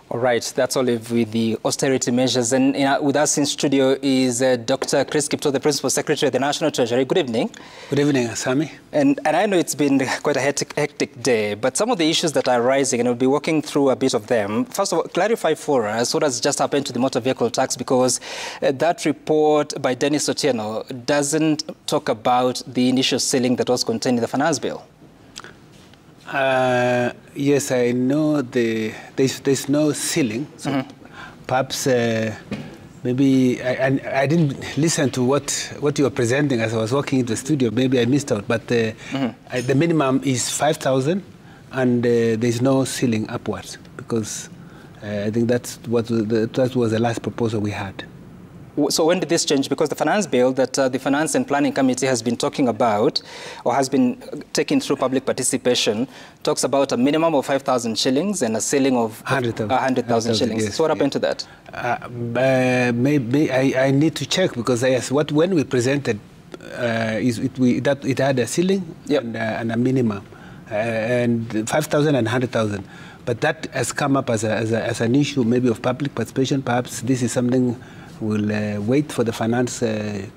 All right, that's all with the austerity measures. And with us in studio is Dr. Kiptoo, the Principal Secretary of the National Treasury. Good evening. Good evening, Asami. And I know it's been quite a hectic day, but some of the issues that are rising, and we'll be walking through a bit of them. First of all, clarify for us what has just happened to the motor vehicle tax, because that report by Dennis Otieno doesn't talk about the initial ceiling that was contained in the finance bill. Yes, I know there's no ceiling, so perhaps maybe I didn't listen to what you were presenting as I was walking into the studio. Maybe I missed out, but the minimum is 5,000, and there's no ceiling upwards, because I think that was the last proposal we had. So when did this change? Because the finance bill that the Finance and Planning Committee has been talking about, or has been taken through public participation, talks about a minimum of 5,000 shillings and a ceiling of 100,000 shillings. Yes, so what happened to that? Maybe I need to check, because when we presented, it had a ceiling and a minimum, and 5,000 and 100,000. But that has come up as an issue, maybe of public participation. Perhaps this is something we'll wait for the Finance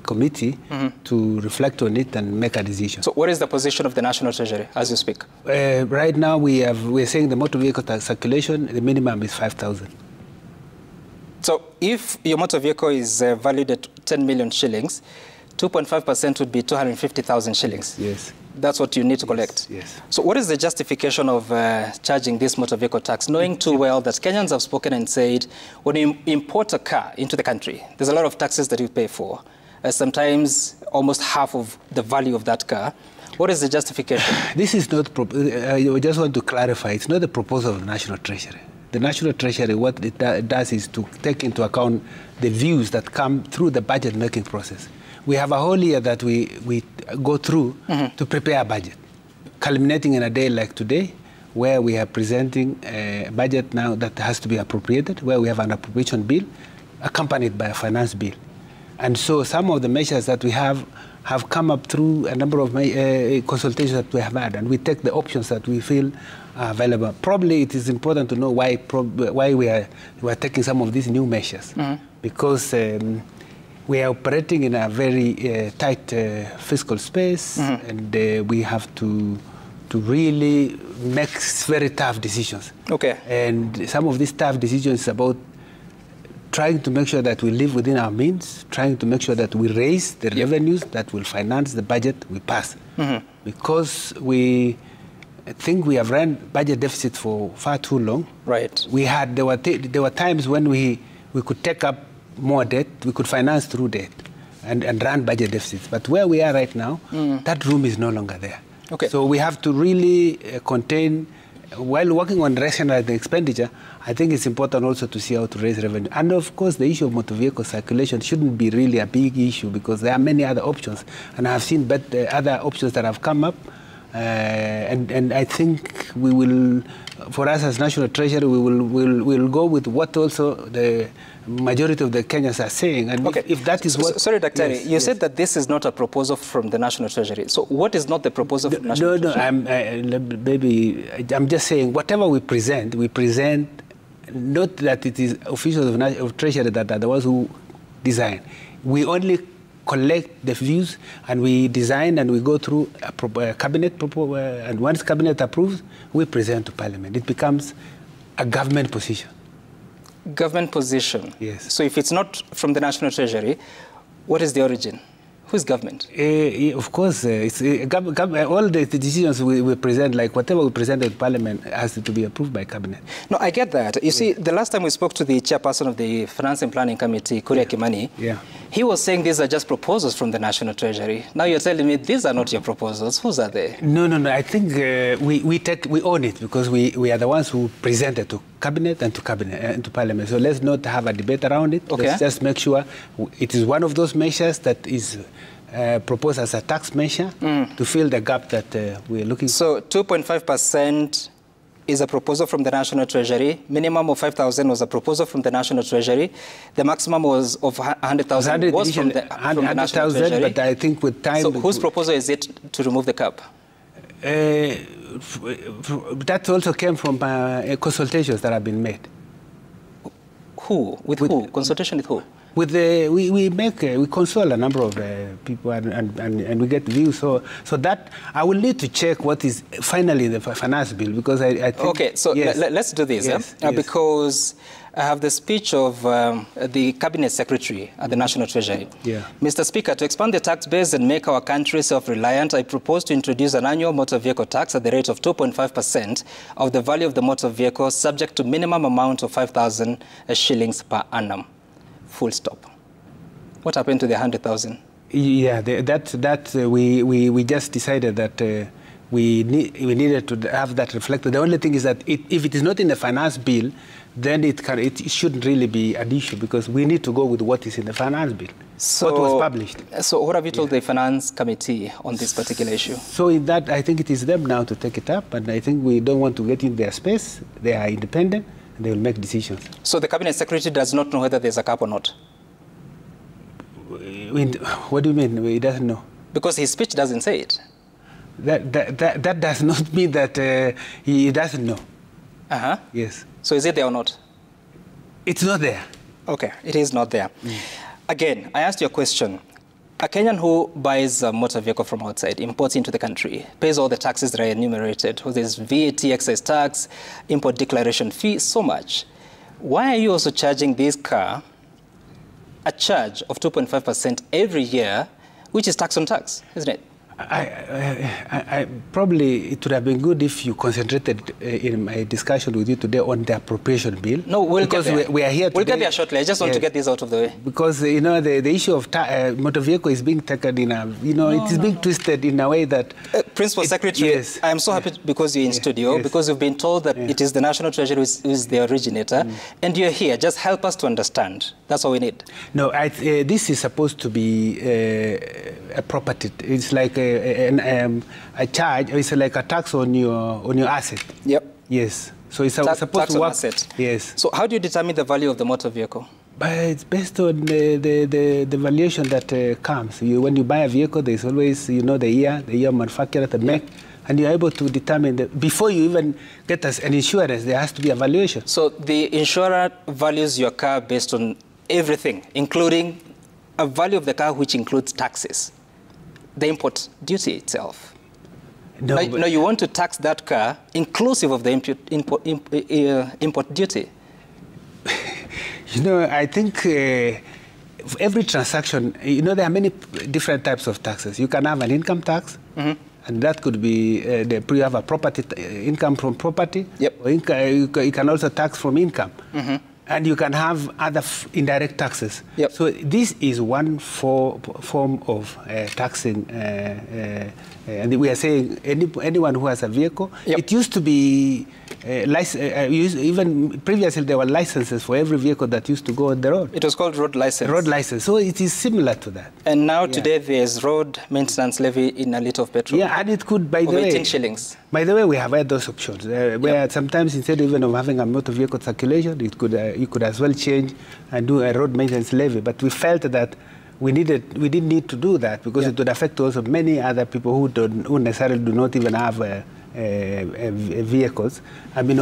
Committee to reflect on it and make a decision. So what is the position of the National Treasury as you speak? Right now we're saying the motor vehicle circulation, the minimum is 5,000. So if your motor vehicle is valued at 10 million shillings, 2.5% would be 250,000 shillings. Yes. That's what you need to collect. Yes. So what is the justification of charging this motor vehicle tax, knowing too well that Kenyans have spoken and said, when you import a car into the country, there's a lot of taxes that you pay for, sometimes almost half of the value of that car. What is the justification? This is not, I just want to clarify, it's not the proposal of the National Treasury. The National Treasury, what it does is to take into account the views that come through the budget-making process. We have a whole year that we go through to prepare a budget, culminating in a day like today, where we are presenting a budget now that has to be appropriated, where we have an appropriation bill accompanied by a finance bill. And so some of the measures that we have come up through a number of consultations that we have had, and we take the options that we feel are available. Probably it is important to know why we are taking some of these new measures, because we are operating in a very tight fiscal space, and we have to really make very tough decisions. Okay. And some of these tough decisions is about trying to make sure that we live within our means, trying to make sure that we raise the revenues that will finance the budget we pass. Because we think we have run budget deficit for far too long. Right. There were times when we could take up more debt, we could finance through debt and run budget deficits. But where we are right now, that room is no longer there. Okay. So we have to really contain, while working on rationalizing expenditure, I think it's important also to see how to raise revenue. And of course, the issue of motor vehicle circulation shouldn't be really a big issue, because there are many other options. And I have seen other options that have come up. And I think we will, for us as National Treasury, we'll go with what also the majority of the Kenyans are saying. And if that is what... Sorry, Dr. You said that this is not a proposal from the National Treasury. So what is not the proposal from the National Treasury? I'm just saying whatever we present, not that it is officials of Treasury that are the ones who design. We only collect the views, and we design, and we go through a cabinet, and once cabinet approves, we present to Parliament. It becomes a government position. Government position? Yes. So if it's not from the National Treasury, what is the origin? Who's government? Of course, it's, all the decisions we present, like whatever we present at Parliament, has to be approved by Cabinet. No, I get that. You see, the last time we spoke to the chairperson of the Finance and Planning Committee, Kuria Kimani, he was saying these are just proposals from the National Treasury. Now you're telling me these are not your proposals. Whose are they? No. I think we own it, because we are the ones who presented to Cabinet and to Parliament. So let's not have a debate around it. Okay. Let's just make sure it is one of those measures that is proposed as a tax measure to fill the gap that we're looking for. So 2.5% is a proposal from the National Treasury. Minimum of 5,000 was a proposal from the National Treasury. The maximum was of 100,000 was from the National Treasury. But I think with time... So whose proposal is it to remove the cap? That also came from consultations that have been made. who? With who? Consultation with who? With we consult a number of people and we get views. So that I will need to check what is finally the finance bill, because I think. Okay, so yes. Let's do this, yes, yes. Yes. Because I have the speech of the Cabinet Secretary at the National Treasury. Yeah. Mr. Speaker, to expand the tax base and make our country self-reliant, I propose to introduce an annual motor vehicle tax at the rate of 2.5% of the value of the motor vehicle, subject to minimum amount of 5,000 shillings per annum. Full stop. What happened to the 100,000? Yeah, we just decided that we needed to have that reflected. The only thing is that if it is not in the finance bill, then it shouldn't really be an issue, because we need to go with what is in the finance bill, what was published. So what have you told the finance committee on this particular issue? So in that, I think it is them now to take it up, and I think we don't want to get in their space. They are independent, and they will make decisions. So the Cabinet Secretary does not know whether there's a cap or not? What do you mean? He doesn't know? Because his speech doesn't say it. That does not mean that he doesn't know. Uh-huh. Yes. So is it there or not? It's not there. Okay, it is not there. Again, I asked you a question. A Kenyan who buys a motor vehicle from outside, imports into the country, pays all the taxes that are enumerated, whether it's VAT, excise tax, import declaration fee, so much. Why are you also charging this car a charge of 2.5% every year, which is tax on tax, isn't it? Probably it would have been good if you concentrated in my discussion with you today on the appropriation bill. No, we'll get there. We are here today. We'll get there shortly. I just want to get this out of the way. Because, you know, the issue of motor vehicle is being taken in a, it is being twisted in a way that... Principal Secretary, yes. I am so happy because you're in studio, because you've been told that it is the National Treasury who is the originator, and you're here. Just help us to understand. That's all we need. No, this is supposed to be a property. It's like a charge. It's like a tax on your asset. Yep. Yes. So it's supposed tax to work. On asset. Yes. So how do you determine the value of the motor vehicle? But it's based on the valuation that comes. When you buy a vehicle, there's always, the year manufacturer, the make, and you're able to determine before you even get an insurance, there has to be a valuation. So the insurer values your car based on everything, including a value of the car which includes taxes, the import duty itself. No, you want to tax that car inclusive of the import duty. I think every transaction, there are many different types of taxes. You can have an income tax, and that could be, you have a property income from property, or you can also tax from income. And you can have other indirect taxes. So this is one form of taxing. And we are saying anyone who has a vehicle. It used to be, even previously there were licenses for every vehicle that used to go on the road. It was called road license. Road license. So it is similar to that. And now today there's road maintenance levy in a litre of petrol. Yeah, and it could, by the way, 18 shillings. By the way, we have had those options where sometimes instead even of having a motor vehicle circulation, it could you could as well change and do a road maintenance levy. But we felt that we didn't need to do that because it would affect also many other people who necessarily do not even have vehicles. I mean,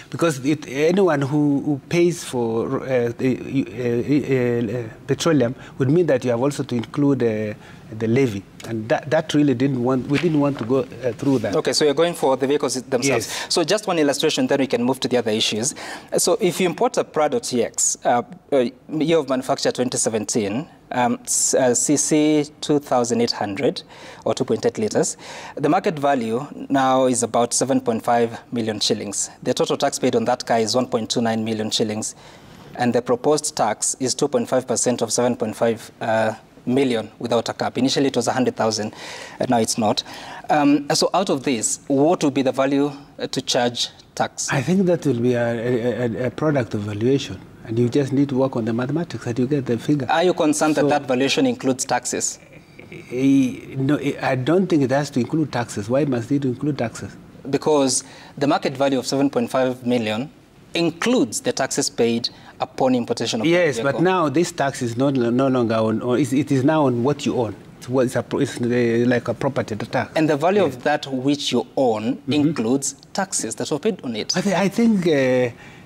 because anyone who pays for petroleum would mean that you have also to include the levy, and that really we didn't want to go through that. Okay, so you're going for the vehicles themselves. Yes. So just one illustration, then we can move to the other issues. So if you import a Prado TX, year of manufacture 2017, CC 2,800 or 2.8 liters, the market value now is about 7.5 million shillings. The total tax paid on that car is 1.29 million shillings, and the proposed tax is 2.5% of 7.5 million without a cap. Initially it was 100,000, and now it's not. So out of this, what would be the value to charge tax? I think that will be a product of valuation, and you just need to work on the mathematics that you get the figure. Are you concerned that valuation includes taxes? No, I don't think it has to include taxes. Why must it include taxes? Because the market value of 7.5 million includes the taxes paid upon importation of the vehicle. But now this tax is no longer on, it is now on what you own. It's like a property tax. And the value of that which you own includes taxes that were paid on it. I think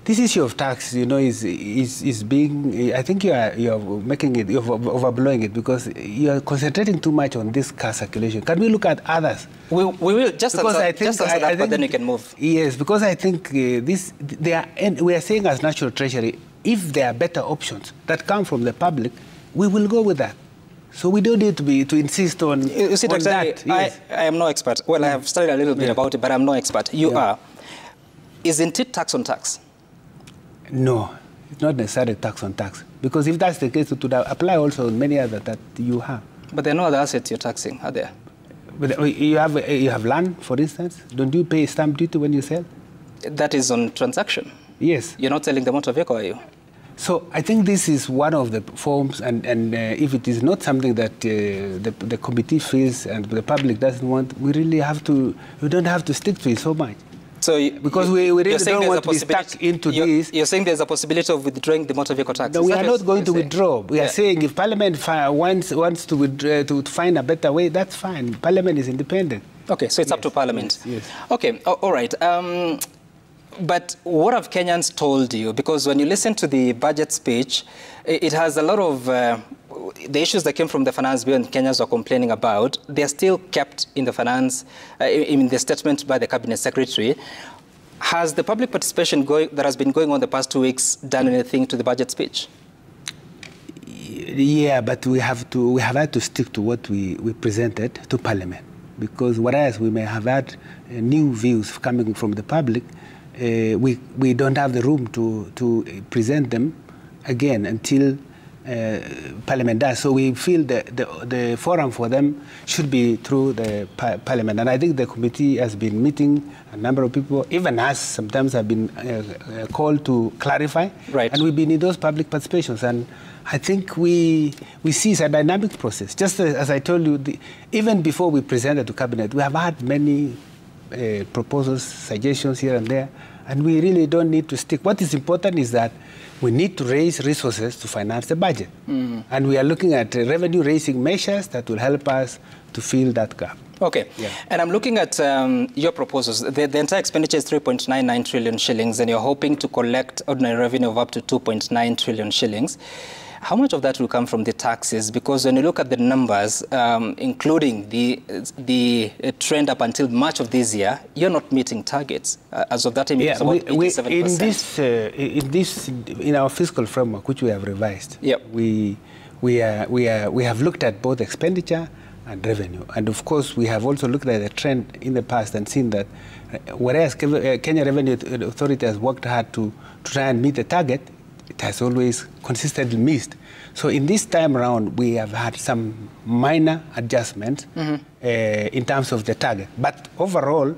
This issue of tax, you know, is being. I think you're making it, you're overblowing it, because you are concentrating too much on this car circulation. Can we look at others? We will just answer that, but then we can move. Yes, because I think we are saying as National Treasury, if there are better options that come from the public, we will go with that. So we don't need to insist on, you see, Dr. that. Yes. I am no expert. Well, I have studied a little bit about it, but I'm no expert. You are. Isn't it tax on tax? No, it's not necessarily tax on tax. Because if that's the case, it would apply also on many others that you have. But there are no other assets you're taxing, are there? But you have land, for instance. Don't you pay stamp duty when you sell? That is on transaction. Yes. You're not selling the motor vehicle, are you? So I think this is one of the forms, and if it is not something that the committee feels and the public doesn't want, we don't have to stick to it so much. So because we really don't want to be stuck into this. You're saying there's a possibility of withdrawing the motor vehicle tax? No, we are not going to withdraw. We are saying if Parliament wants to find a better way, that's fine. Parliament is independent. Okay, so it's up to Parliament. Yes. Okay, all right. But what have Kenyans told you? Because when you listen to the budget speech, it has a lot of the issues that came from the finance bill and Kenyans are complaining about. They're still kept in the finance, in the statement by the cabinet secretary. Has the public participation that has been going on the past 2 weeks done anything to the budget speech? Yeah, but we have had to stick to what we presented to Parliament, because whereas we may have had new views coming from the public, we don't have the room to present them again until Parliament does. So we feel that the forum for them should be through the Parliament. And I think the committee has been meeting a number of people, even us sometimes have been called to clarify. Right. And we've been in those public participations. And I think we see it's a dynamic process. Just as I told you, even before we presented to Cabinet, we have had many proposals, suggestions here and there, and we really don't need to stick. What is important is that we need to raise resources to finance the budget. And we are looking at revenue-raising measures that will help us to fill that gap. Okay. Yeah. And I'm looking at your proposals. The entire expenditure is 3.99 trillion shillings, and you're hoping to collect ordinary revenue of up to 2.9 trillion shillings. How much of that will come from the taxes? Because when you look at the numbers, including the trend up until March of this year, you're not meeting targets. As of that time, it's about 87%. In our fiscal framework, which we have revised, we have looked at both expenditure and revenue. And of course, we have also looked at the trend in the past and seen that whereas Kenya Revenue Authority has worked hard to try and meet the target, it has always consistently missed. So in this time around, we have had some minor adjustments in terms of the target. But overall,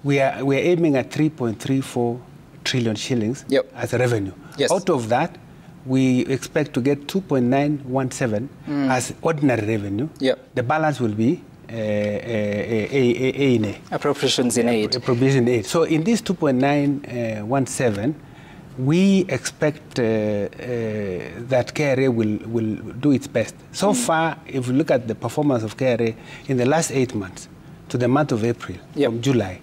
we are aiming at 3.34 trillion shillings as a revenue. Yes. Out of that, we expect to get 2.917 as ordinary revenue. The balance will be A&A. Appropriations in aid. Appropriations in aid. So in this 2.917, we expect that KRA will do its best. So far, if we look at the performance of KRA in the last 8 months to the month of April, from July,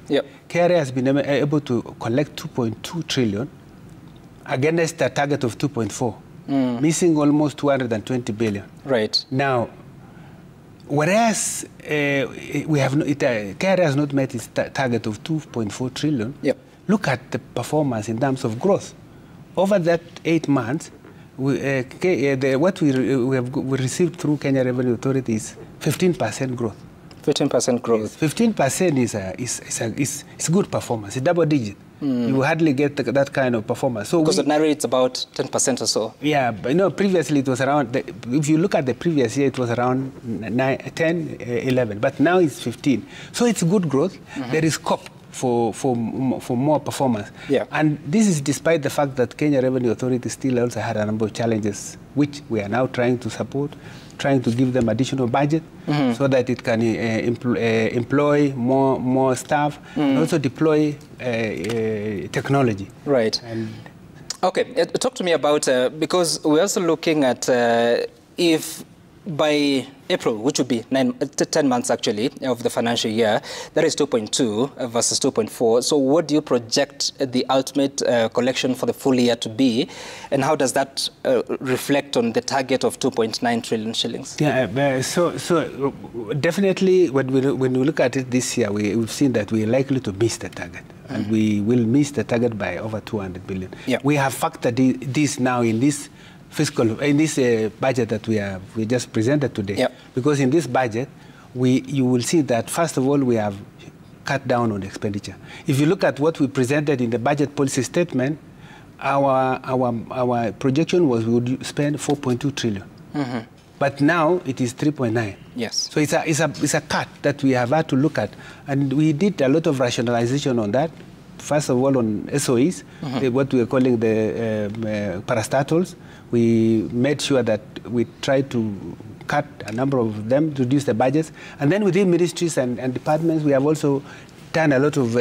KRA has been able to collect 2.2 trillion against a target of 2.4, missing almost 220 billion. Right. Now, whereas KRA has not met its target of 2.4 trillion, look at the performance in terms of growth. Over that 8 months, what we received through Kenya Revenue Authority is 15% growth. 15% growth. 15% is good performance. It's double digit. You hardly get that kind of performance. So because ordinarily it's about 10% or so. Yeah, but previously it was around, if you look at the previous year, it was around 10, 11, but now it's 15. So it's good growth. There is scope for more performance. And this is despite the fact that Kenya Revenue Authority still also had a number of challenges, which we are now trying to support, trying to give them additional budget so that it can employ more staff and also deploy technology. Right. Okay, talk to me about, because we're also looking at if by April, which would be 10 months actually of the financial year, that is 2.2 versus 2.4. So what do you project the ultimate collection for the full year to be, and how does that reflect on the target of 2.9 trillion shillings? Yeah, so definitely when we look at it this year, we've seen that we're likely to miss the target, and we will miss the target by over 200 billion. Yeah. We have factored this now in this budget that we just presented today. Yep. Because in this budget, you will see that, first of all, we have cut down on expenditure. If you look at what we presented in the budget policy statement, our projection was we would spend 4.2 trillion. Mm-hmm. But now it is 3.9. Yes. So it's a cut that we have had to look at. And we did a lot of rationalization on that. First of all, on SOEs, mm-hmm. What we are calling the parastatals. We made sure that we tried to cut a number of them to reduce the budgets. And then within ministries and departments, we have also done a lot of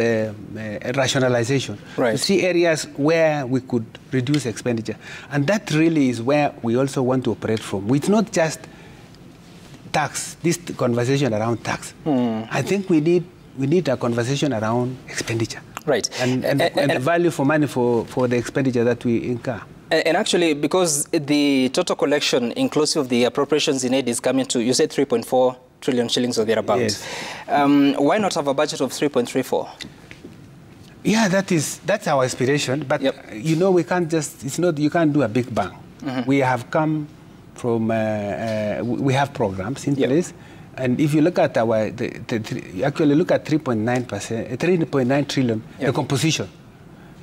rationalization to see areas where we could reduce expenditure. And that really is where we also want to operate from. It's not just tax, this conversation around tax. I think we need a conversation around expenditure. Right. And the value for money for the expenditure that we incur. And actually, because the total collection, inclusive of the appropriations in aid, is coming to, you said 3.4 trillion shillings or thereabouts. Yes. Why not have a budget of 3.34? Yeah, that's our aspiration. But you know, we can't just, you can't do a big bang. Mm-hmm. We have come from, we have programs in place. And if you look at actually look at 3.9 trillion, the composition.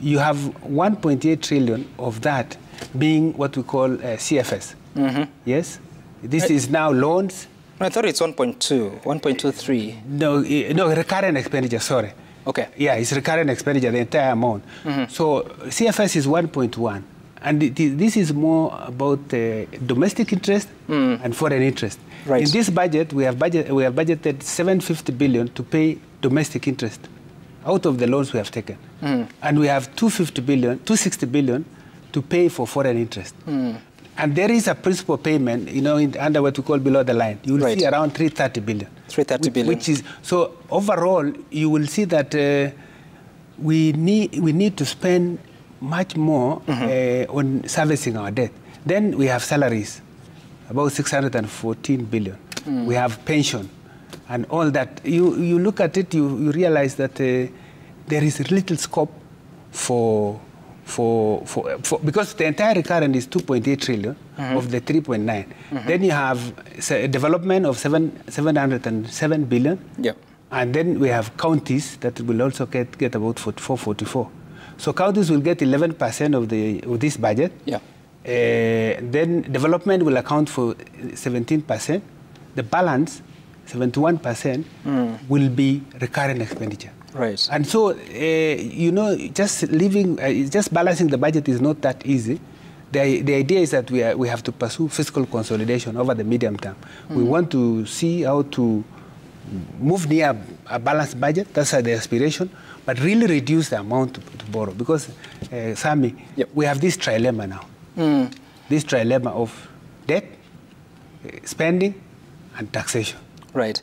You have 1.8 trillion of that being what we call CFS. Mm-hmm. Yes? This is now loans. I thought it's 1.23. No, recurrent expenditure, sorry. Okay. Yeah, it's recurrent expenditure, the entire amount. Mm-hmm. So CFS is 1.1. And this is more about domestic interest and foreign interest. Right. In this budget, we have budgeted 750 billion to pay domestic interest out of the loans we have taken. And we have 260 billion to pay for foreign interest. And there is a principal payment, you know, under what we call below the line. You will see around 330 billion. 330 billion. Which is, so overall, you will see that we need to spend much more on servicing our debt. Then we have salaries, about 614 billion. We have pension. And all that, you look at it, you realize that there is little scope for because the entire recurrent is 2.8 trillion of the 3.9. Then you have a development of 707 billion. Yep. And then we have counties that will also get about 444. So counties will get 11% of this budget. Yeah. Then development will account for 17%. The balance, 71%, will be recurrent expenditure. Right. And so, you know, just balancing the budget is not that easy. The idea is that we have to pursue fiscal consolidation over the medium term. We want to see how to move near a balanced budget. That's the aspiration, but really reduce the amount to borrow. Because, Sami, we have this trilemma now. This trilemma of debt, spending, and taxation. Right.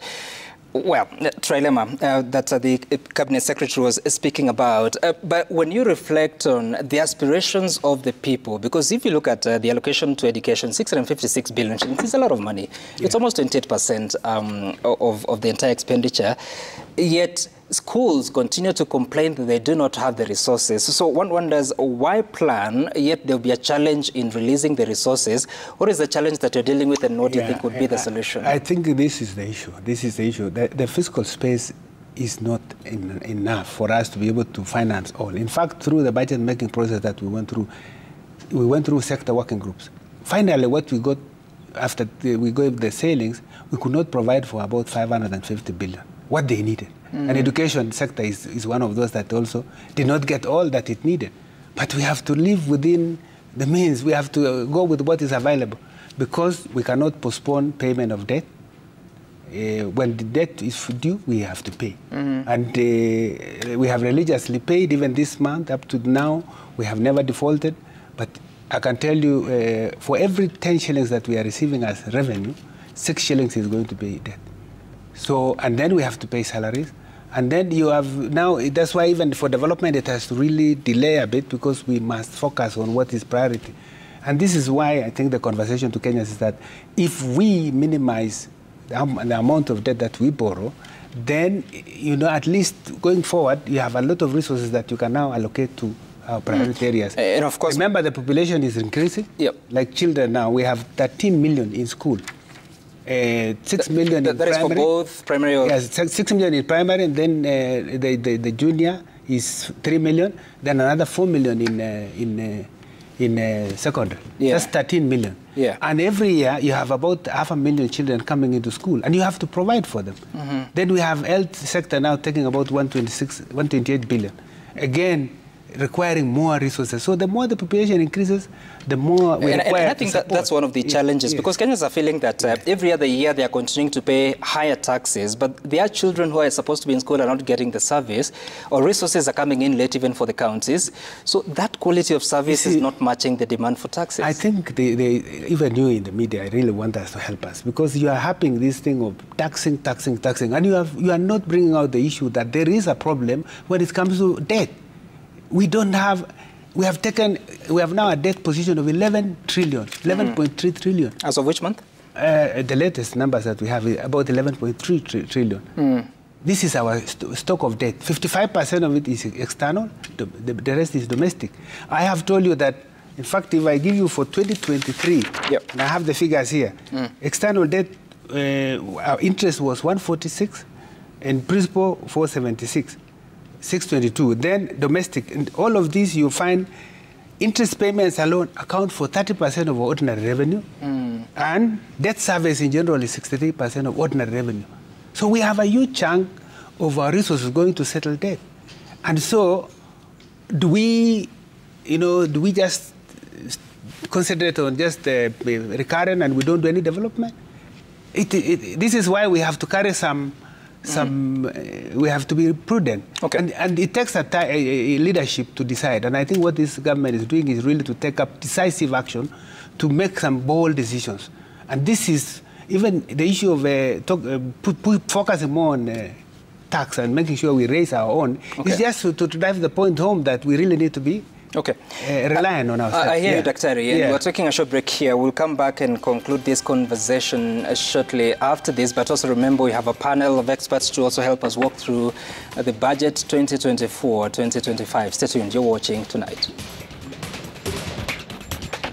Well, trilemma that the Cabinet Secretary was speaking about. But when you reflect on the aspirations of the people, because if you look at the allocation to education, 656 billion shillings, it's a lot of money. Yeah. It's almost 28% of the entire expenditure. Yet schools continue to complain that they do not have the resources. So one wonders, why plan, yet there will be a challenge in releasing the resources? What is the challenge that you're dealing with, and what do you think would be the solution? I think this is the issue. This is the issue. The fiscal space is not enough for us to be able to finance all. In fact, through the budget-making process that we went through sector working groups. Finally, what we got after we got the sailings, we could not provide for about 550 billion, what they needed. And education sector is one of those that also did not get all that it needed. But we have to live within the means. We have to go with what is available, because we cannot postpone payment of debt. When the debt is due, we have to pay. And we have religiously paid even this month. Up to now, we have never defaulted. But I can tell you, for every 10 shillings that we are receiving as revenue, 6 shillings is going to be debt. So, and then we have to pay salaries. And then you have now, that's why even for development, it has to really delay a bit because we must focus on what is priority. And this is why I think the conversation to Kenyans is that if we minimize the amount of debt that we borrow, then, you know, at least going forward, you have a lot of resources that you can now allocate to our priority areas. And of course, remember, the population is increasing. Yep. Like children now, we have 13 million in school. 6 million in primary. That is for both primary or... Yes, 6 million in primary, and then the junior is 3 million, then another 4 million in secondary. Yeah. That's 13 million. Yeah. And every year you have about 500,000 children coming into school, and you have to provide for them. Then we have health sector now taking about 128 billion. Again, requiring more resources. So the more the population increases, the more we require. And I think that's one of the challenges, because Kenyans are feeling that every other year they are continuing to pay higher taxes, but their children who are supposed to be in school are not getting the service, or resources are coming in late even for the counties. So that quality of service is not matching the demand for taxes. I think even you in the media really want us to help us, because you are having this thing of taxing, and you are not bringing out the issue that there is a problem when it comes to debt. We have now a debt position of 11 trillion, 11.3 trillion. As of which month? The latest numbers that we have is about 11.3 trillion. This is our stock of debt. 55% of it is external, the rest is domestic. I have told you that, in fact, if I give you for 2023, and I have the figures here, external debt, our interest was 146, and principal 476. 622, then domestic. And all of these, you find interest payments alone account for 30% of ordinary revenue, and debt service in general is 63% of ordinary revenue. So we have a huge chunk of our resources going to settle debt. And so do we just concentrate on just recurrent and we don't do any development? This is why we have to carry we have to be prudent. Okay. And it takes a leadership to decide. And I think what this government is doing is really to take up decisive action to make some bold decisions. And this is even the issue of focusing more on tax and making sure we raise our own. It's just to drive the point home that we really need to be relying on ourselves. I hear you, Daktari, and we're taking a short break here. We'll come back and conclude this conversation shortly after this, but also remember we have a panel of experts to also help us walk through the budget 2024-2025. Stay tuned, you're watching Tonight.